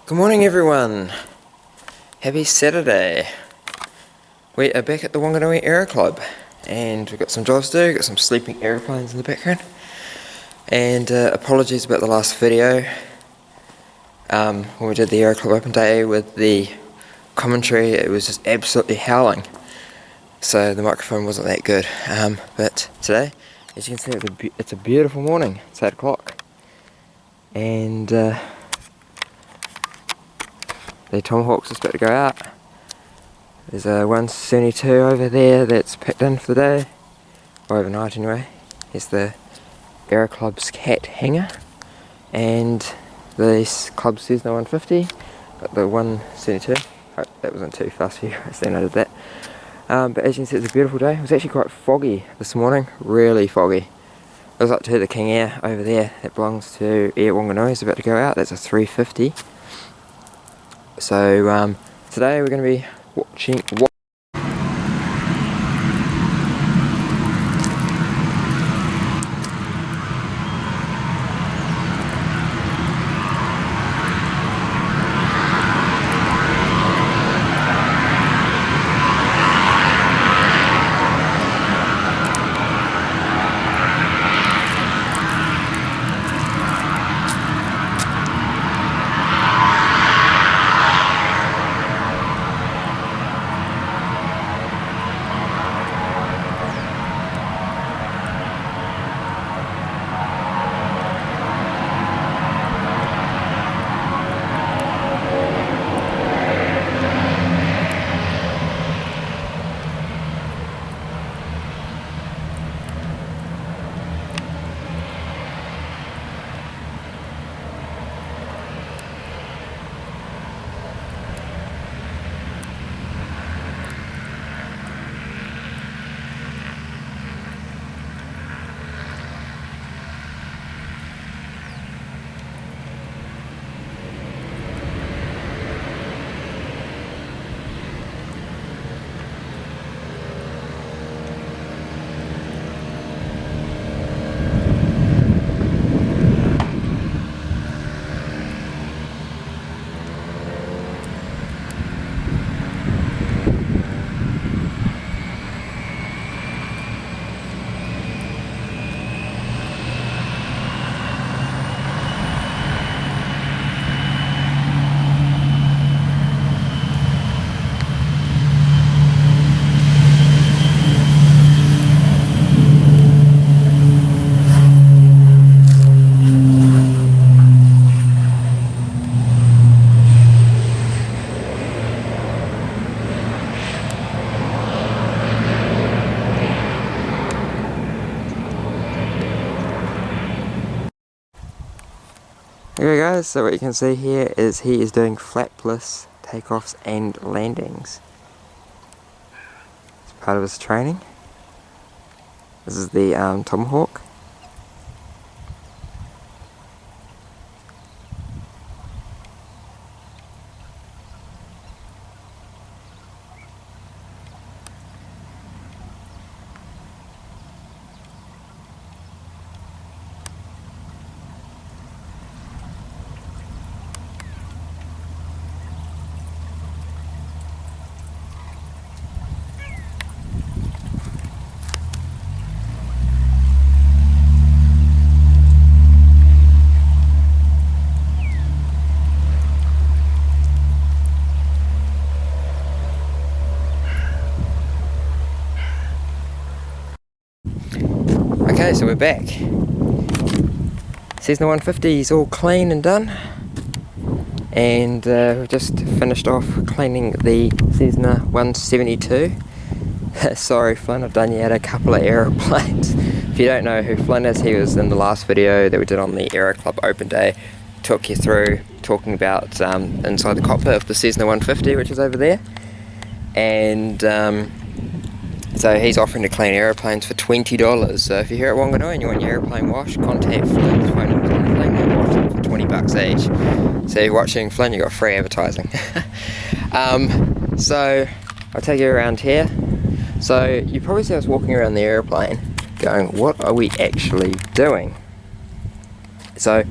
Good morning everyone, happy Saturday. We are back at the Wanganui Aero Club and we've got some jobs to do, got some sleeping aeroplanes in the background, and apologies about the last video when we did the Aero Club Open Day with the commentary. It was just absolutely howling, so the microphone wasn't that good, but today, as you can see, it's a beautiful morning. It's 8 o'clock and the Tomahawk's just about to go out. There's a 172 over there that's packed in for the day, or overnight anyway. Here's the Aero Club's cat hangar, and the Club Cessna 150, got the 172. Hope that wasn't too fast for you, I see noted that. But as you can see, it's a beautiful day. It was actually quite foggy this morning, really foggy. I was up to the King Air over there, that belongs to Air Wanganui, is about to go out. That's a 350. So today we're going to be watching. Okay guys, so what you can see here is he is doing flapless takeoffs and landings. It's part of his training. This is the Tomahawk. Okay, so we're back. Cessna 150 is all clean and done, and we've just finished off cleaning the Cessna 172. Sorry Flynn, I've done you out a couple of aeroplanes. If you don't know who Flynn is, he was in the last video that we did on the Aero Club Open Day. Took you through talking about inside the cockpit of the Cessna 150, which is over there, and so he's offering to clean aeroplanes for $20. So if you're here at Wanganui and you want your aeroplane washed, contact Flynn's phone number on the thing and wash them for $20 each. So you're watching Flynn, you got free advertising. So I'll take you around here. So you probably see us walking around the aeroplane going, what are we actually doing? So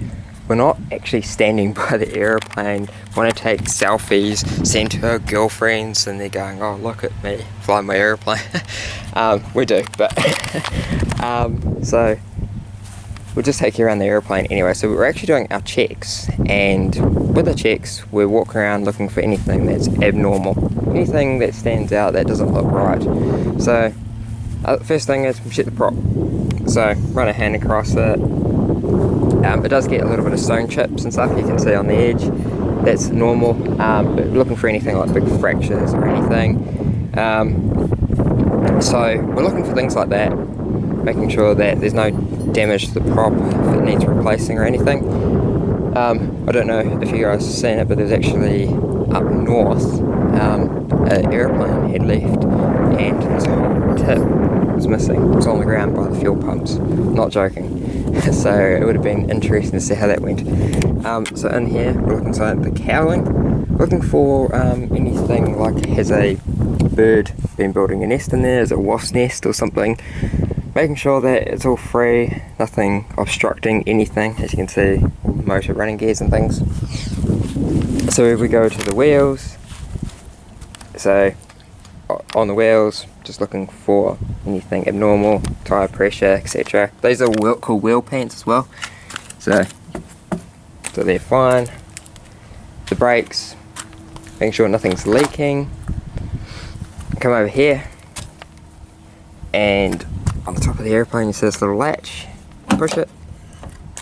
we're not actually standing by the aeroplane, want to take selfies, send to our girlfriends, and they're going, oh, look at me flying my aeroplane. We do, but so we'll just take you around the aeroplane anyway. So we're actually doing our checks, and with the checks we're walking around looking for anything that's abnormal, anything that stands out that doesn't look right. So first thing is check the prop. So run a hand across it. It does get a little bit of stone chips and stuff you can see on the edge. That's normal, but looking for anything like big fractures or anything. So we're looking for things like that, making sure that there's no damage to the prop if it needs replacing or anything. I don't know if you guys have seen it, but there's actually up north an airplane had left and this whole tip was missing. It was on the ground by the fuel pumps. Not joking. So it would have been interesting to see how that went. So in here we're looking inside the cowling, looking for anything like has a bird been building a nest in there, is it a wasp's nest or something, making sure that it's all free, nothing obstructing anything, as you can see, all the motor running gears and things. So if we go to the wheels, so on the wheels, just looking for anything abnormal, tyre pressure, etc. These are called wheel pants as well, so they're fine. The brakes, making sure nothing's leaking. Come over here, and on the top of the airplane you see this little latch, push it,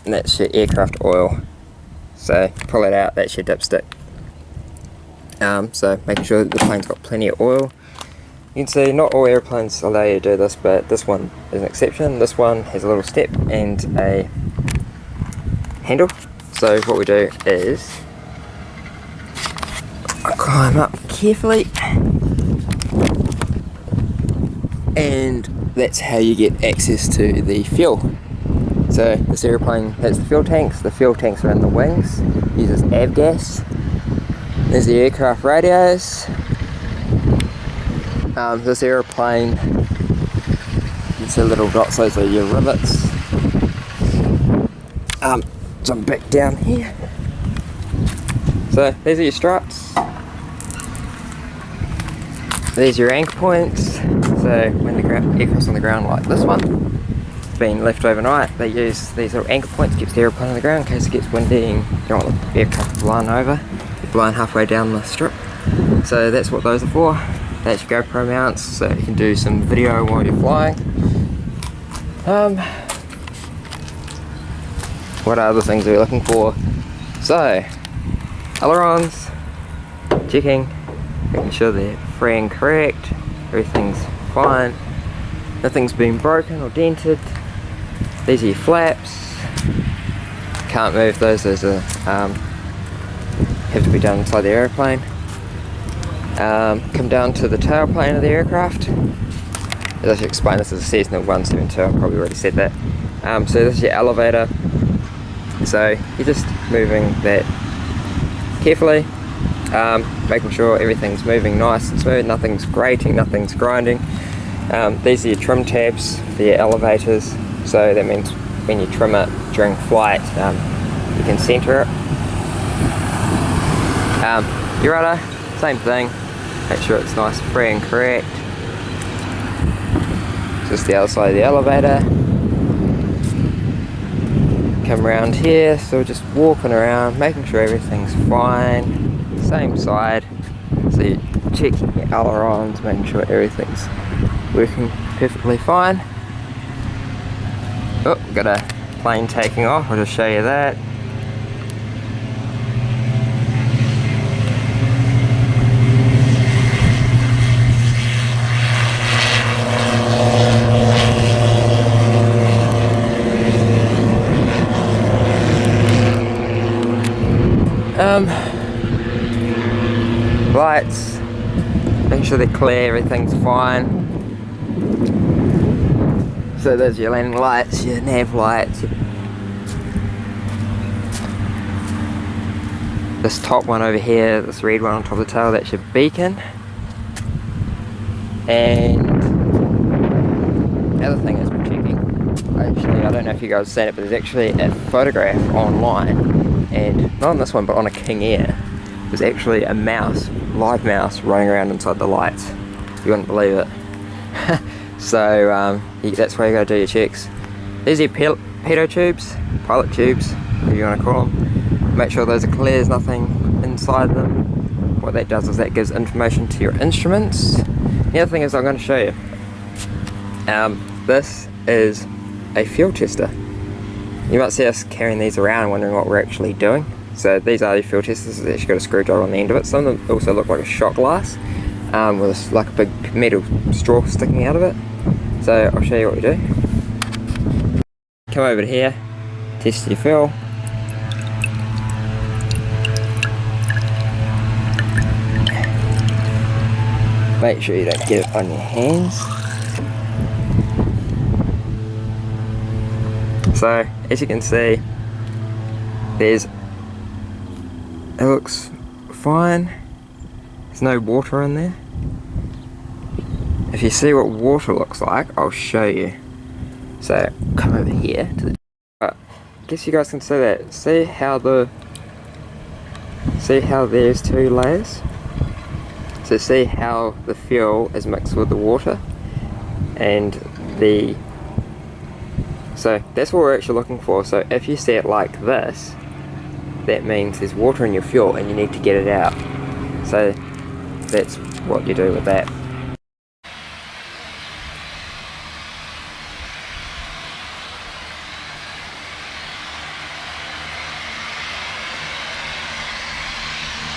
and that's your aircraft oil. So pull it out, that's your dipstick. So making sure that the plane's got plenty of oil. You can see not all airplanes allow you to do this, but this one is an exception. This one has a little step and a handle. So what we do is I climb up carefully, and that's how you get access to the fuel. So this airplane has the fuel tanks are in the wings, uses avgas. There's the aircraft radios. This airplane, you can see little dots, those are your rivets. Jump back down here. So these are your struts. These are your anchor points. So when the aircraft's on the ground like this one, it's been left overnight, they use these little anchor points, keeps the airplane on the ground in case it gets windy and you don't want the aircraft blown over. You're blown halfway down the strip. So that's what those are for. That's your GoPro mounts, so you can do some video while you're flying. What other things are we looking for? So, ailerons, checking, making sure they're free and correct, everything's fine, nothing's been broken or dented. These are your flaps, can't move those are have to be done inside the airplane. Come down to the tailplane of the aircraft. As I should explain, this is a Cessna 172, I probably already said that. So this is your elevator. So you're just moving that carefully, making sure everything's moving nice and smooth, nothing's grating, nothing's grinding. These are your trim tabs for your elevators, so that means when you trim it during flight, you can center it. Your rudder, same thing, make sure it's nice, free and correct. Just the other side of the elevator. Come around here, so we're just walking around, making sure everything's fine. Same side, so you're checking your ailerons, making sure everything's working perfectly fine. Oh, got a plane taking off, I'll just show you that. Lights, making sure they're clear, everything's fine. So there's your landing lights, your nav lights. This top one over here, this red one on top of the tail, that's your beacon. And the other thing is we're checking, actually I don't know if you guys have seen it, but there's actually a photograph online and not on this one but on a King Air, there's actually a mouse, live mouse, running around inside the lights. You wouldn't believe it. So that's where you gotta do your checks. These are pitot tubes, pilot tubes, whatever you want to call them. Make sure those are clear, there's nothing inside them. What that does is that gives information to your instruments. The other thing is I'm going to show you. This is a fuel tester. You might see us carrying these around wondering what we're actually doing. So these are the fuel testers. It's actually got a screwdriver on the end of it. Some of them also look like a shot glass with like a big metal straw sticking out of it. So I'll show you what we do. Come over to here, test your fuel. Make sure you don't get it on your hands. So, as you can see, it looks fine. There's no water in there. If you see what water looks like, I'll show you. So, come over here to the... I guess you guys can see that. See how there's two layers? So see how the fuel is mixed with the water, and so that's what we're actually looking for. So if you see it like this, that means there's water in your fuel and you need to get it out. So that's what you do with that.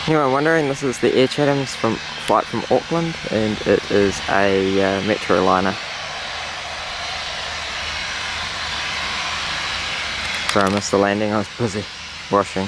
Anyone wondering, this is the Air Chathams flight from Auckland, and it is a Metroliner. Sorry, I missed the landing, I was busy washing.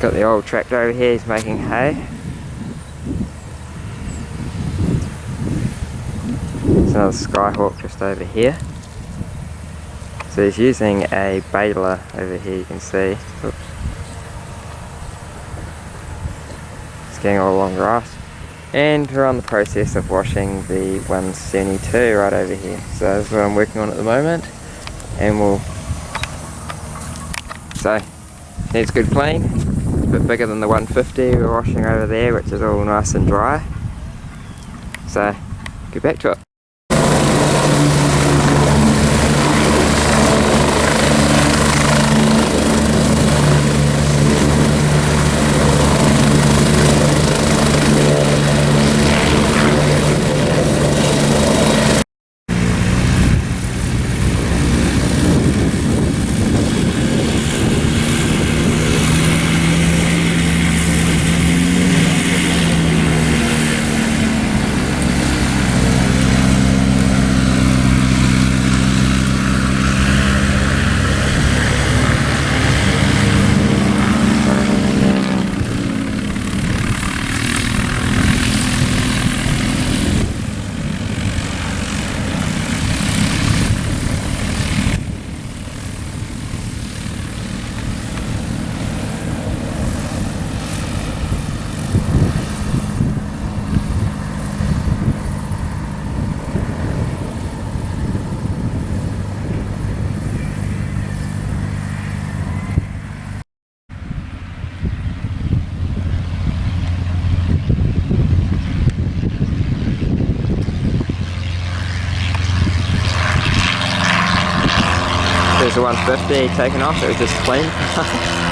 Got the old tractor over here, he's making hay. There's another Skyhawk just over here. So he's using a baler over here, you can see. Oops. It's getting all along grass. And we're on the process of washing the 172 right over here. So that's what I'm working on at the moment. And so, needs good clean. It's a bit bigger than the 150 we're washing over there, which is all nice and dry. So, get back to it. 150 taken off, it was just clean.